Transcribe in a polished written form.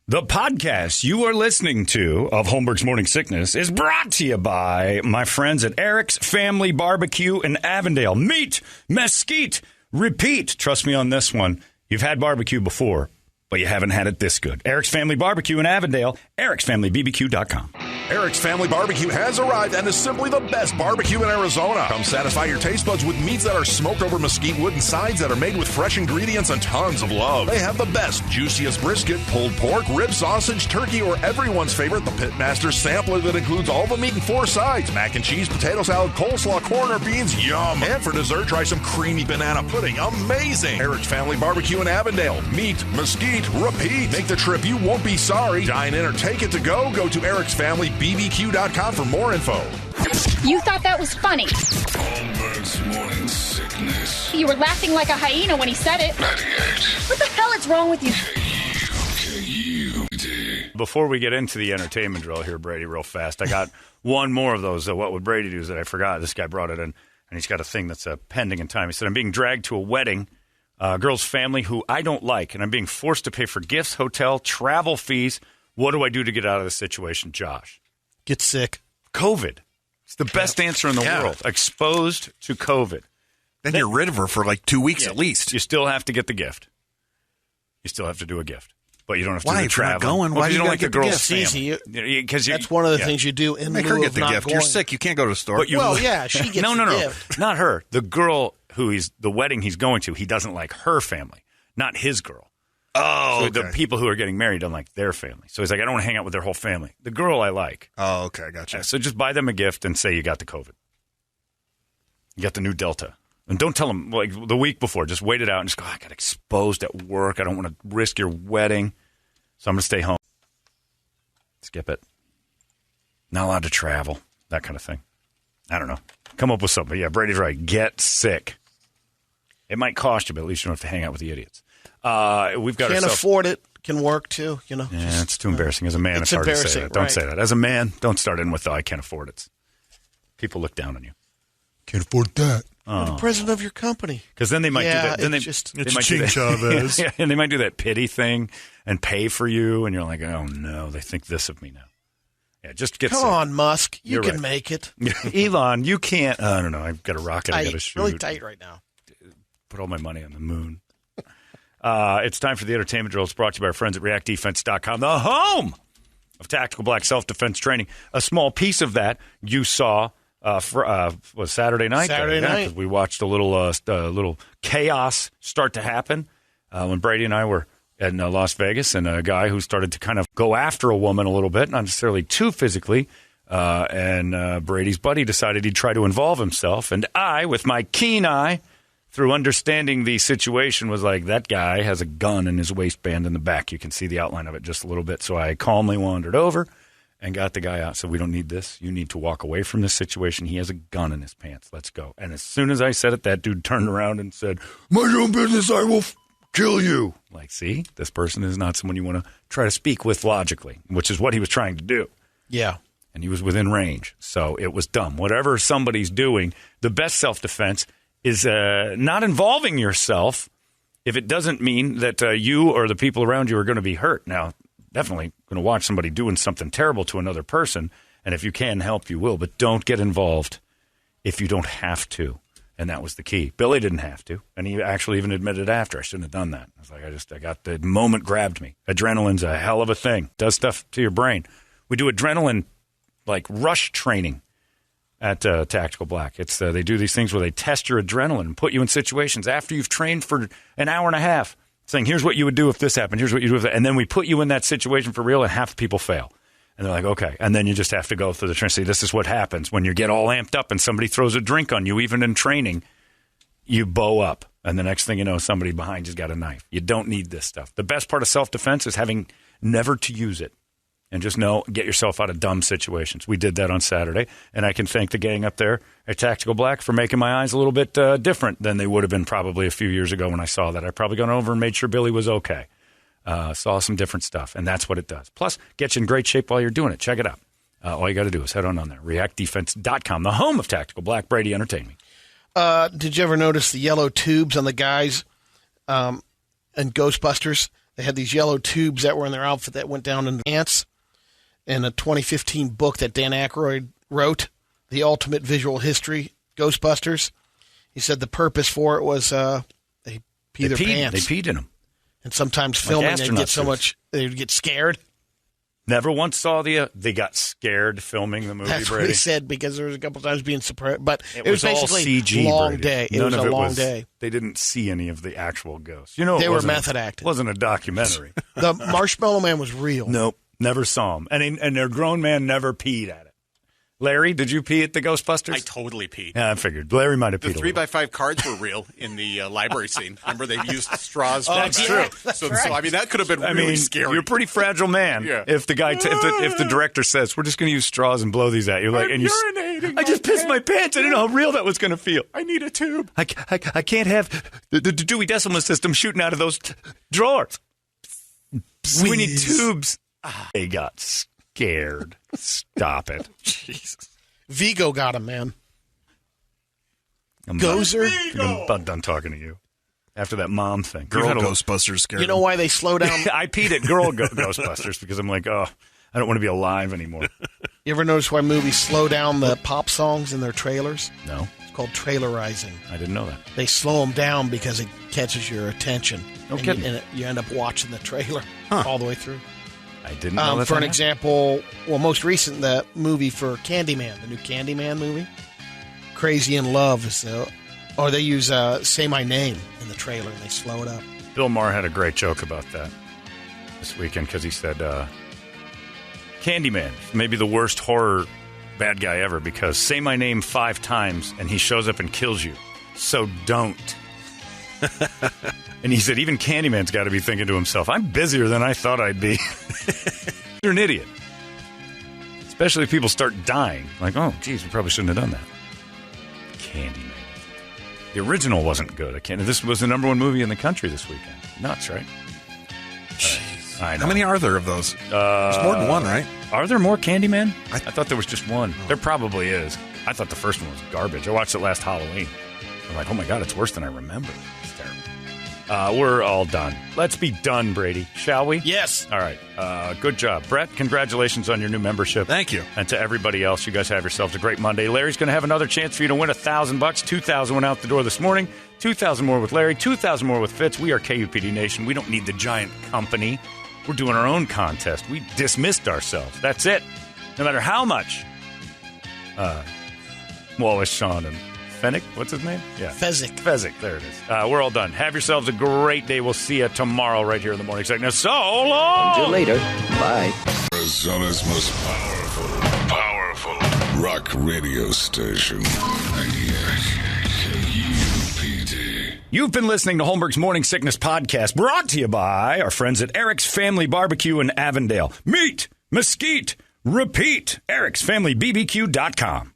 The podcast you are listening to of Holmberg's Morning Sickness is brought to you by my friends at Eric's Family Barbecue in Avondale. Meet, mesquite, repeat. Trust me on this one. You've had barbecue before, but you haven't had it this good. Eric's Family Barbecue in Avondale, ericsfamilybbq.com. Eric's Family Barbecue has arrived and is simply the best barbecue in Arizona. Come satisfy your taste buds with meats that are smoked over mesquite wood and sides that are made with fresh ingredients and tons of love. They have the best, juiciest brisket, pulled pork, rib sausage, turkey, or everyone's favorite, the Pitmaster Sampler that includes all the meat and 4 sides. Mac and cheese, potato salad, coleslaw, corn, or beans, yum. And for dessert, try some creamy banana pudding, amazing. Eric's Family Barbecue in Avondale. Meat, mesquite, repeat. Make the trip, you won't be sorry. Dine in or take it to go. Go to ericsfamilybbq.com for more info. You thought that was funny. Holmberg's Morning Sickness. You were laughing like a hyena when he said it. 98. What the hell is wrong with you? K-U-K-U-D. Before we get into the entertainment drill here, Brady, real fast, I got one more of those. What would Brady do that I forgot? This guy brought it in, and he's got a thing that's pending in time. He said, I'm being dragged to a wedding, a girl's family who I don't like, and I'm being forced to pay for gifts, hotel, travel fees. What do I do to get out of this situation, Josh? Get sick. COVID. It's the best answer in the world. Exposed to COVID. Then you're rid of her for like 2 weeks at least. You still have to get the gift. You still have to do a gift. But you don't have to Why? do the If you're not travel. going, Well, why you do don't you like gotta the get the girl's gift? family. Easy. That's one of the things you do in Make lieu her get of the not gift. going. You're sick. You can't go to the store. But you- Well, yeah, she gets no, the gift. not her. The girl who he's the wedding he's going to. He doesn't like her family, not his girl. Oh, So okay. the people who are getting married don't like their family. So he's like, I don't want to hang out with their whole family. The girl I like. Oh, okay. Gotcha. So just buy them a gift and say you got the COVID. You got the new Delta. And don't tell them like the week before. Just wait it out and just go, I got exposed at work. I don't want to risk your wedding. So I'm going to stay home. Skip it. Not allowed to travel. That kind of thing. I don't know. Come up with something. Yeah, Brady's right. Get sick. It might cost you, but at least you don't have to hang out with the idiots. We've got Can't ourselves... afford it. Can work too. You know. Yeah, it's too embarrassing. As a man, it's hard to say embarrassing, that. Don't right. say that. As a man, don't start in with the I can't afford it. People look down on you. Can't afford that. You're the president of your company. Because then they might do Yeah, that. Then they, it's just- they It's might do Ching that. Chavez. Yeah, and they might do that pity thing and pay for you, and you're like, oh no, they think this of me now. Yeah, just get Come sick. on, Musk. You You're can right. make it. Elon, you can't. I don't know. I've got a rocket. I got to Tight, shoot. really tight right now. Put all my money on the moon. It's time for the entertainment drill. It's brought to you by our friends at reactdefense.com, the home of tactical black self-defense training. A small piece of that you saw was Saturday night. Saturday night. 'Cause we watched a little chaos start to happen when Brady and I were in Las Vegas, and a guy who started to kind of go after a woman a little bit, not necessarily too physically, and Brady's buddy decided he'd try to involve himself, and I, with my keen eye, through understanding the situation, was like, that guy has a gun in his waistband in the back. You can see the outline of it just a little bit. So I calmly wandered over and got the guy out. So we don't need this. You need to walk away from this situation. He has a gun in his pants. Let's go. And as soon as I said it, that dude turned around and said, mind your own business, I will kill you. Like, see, this person is not someone you want to try to speak with logically, which is what he was trying to do. Yeah. And he was within range. So it was dumb. Whatever somebody's doing, the best self-defense is not involving yourself if it doesn't mean that you or the people around you are going to be hurt. Now, definitely going to watch somebody doing something terrible to another person, and if you can help, you will. But don't get involved if you don't have to. And that was the key. Billy didn't have to, and he actually even admitted after, I shouldn't have done that. I was like, I got the moment grabbed me. Adrenaline's a hell of a thing. Does stuff to your brain. We do adrenaline, like rush training at Tactical Black. It's they do these things where they test your adrenaline and put you in situations after you've trained for an hour and a half, saying, here's what you would do if this happened, here's what you do if that. And then we put you in that situation for real, and half the people fail. And they're like, okay. And then you just have to go through the training. See, this is what happens when you get all amped up and somebody throws a drink on you, even in training, you bow up. And the next thing you know, somebody behind you's got a knife. You don't need this stuff. The best part of self-defense is having never to use it. And just know, get yourself out of dumb situations. We did that on Saturday, and I can thank the gang up there at Tactical Black for making my eyes a little bit different than they would have been probably a few years ago when I saw that. I probably gone over and made sure Billy was okay. Saw some different stuff, and that's what it does. Plus, get you in great shape while you're doing it. Check it out. All you got to do is head on there. ReactDefense.com, the home of Tactical Black. Brady, entertain me. Did you ever notice the yellow tubes on the guys in Ghostbusters? They had these yellow tubes that were in their outfit that went down into ants. In a 2015 book that Dan Aykroyd wrote, The Ultimate Visual History, Ghostbusters, he said the purpose for it was they peed their pants. They peed in them. And sometimes filming, they'd get so astronauts much, they'd get scared. Never once saw they got scared filming the movie, That's Brady. what he said, because there was a couple times being surprised. But it was all basically CG, a long Brady. day. It None was of a it long was, day. They didn't see any of the actual ghosts. You know, They were method acting. It wasn't a documentary. The Marshmallow Man was real. Nope, never saw him. And their grown man never peed at it. Larry, did you pee at the Ghostbusters? I totally peed. Yeah, I figured. Larry might have The peed a little. 3x5 cards were real in the library scene. Remember, they used straws. That's true. So, I mean, that could have been really scary. You're a pretty fragile man. Yeah. If the guy, if the director says we're just going to use straws and blow these at you, like, I'm and you, urinating I just my pissed my pants. I didn't know how real that was going to feel. I need a tube. I can't have the Dewey Decimal System shooting out of those drawers. We need tubes. They got scared. Stop it. Jesus. Vigo got him, man. I'm Gozer. about done talking to you after that mom thing. Girl You've had a- Ghostbusters scared You know him. why they slow down? I peed at girl Ghostbusters because I'm like, oh, I don't want to be alive anymore. You ever notice why movies slow down the pop songs in their trailers? No, It's called trailerizing. I didn't know that. They slow them down because it catches your attention. No and kidding. You end up watching the trailer all the way through. I didn't know that. For an example, most recent, the movie for Candyman, the new Candyman movie, Crazy in Love, or they use Say My Name in the trailer and they slow it up. Bill Maher had a great joke about that this weekend because he said, Candyman, maybe the worst horror bad guy ever because say my name 5 times and he shows up and kills you. So don't. And he said, even Candyman's got to be thinking to himself, I'm busier than I thought I'd be. You're an idiot. Especially if people start dying. Like, oh, geez, we probably shouldn't have done that. Candyman. The original wasn't good. This was the #1 movie in the country this weekend. Nuts, right? Jeez. I know. How many are there of those? There's more than one, right? Are there more Candyman? I thought there was just one. There probably is. I thought the first one was garbage. I watched it last Halloween. I'm like, oh my God, it's worse than I remember. It's terrible. We're all done. Let's be done, Brady. Shall we? Yes. All right. Good job. Brett, congratulations on your new membership. Thank you. And to everybody else, you guys have yourselves a great Monday. Larry's going to have another chance for you to win $1,000. $2,000 went out the door this morning. $2,000 more with Larry. $2,000 more with Fitz. We are KUPD Nation. We don't need the giant company. We're doing our own contest. We dismissed ourselves. That's it. No matter how much. Wallace, Shawn, and Fennick. What's his name? Yeah. Fezzik. There it is. We're all done. Have yourselves a great day. We'll see you tomorrow right here in the morning segment. So long. Until later. Bye. Arizona's most powerful rock radio station. KUPD. You've been listening to Holmberg's Morning Sickness Podcast, brought to you by our friends at Eric's Family Barbecue in Avondale. Meet, mesquite, repeat. Eric'sFamilyBBQ.com.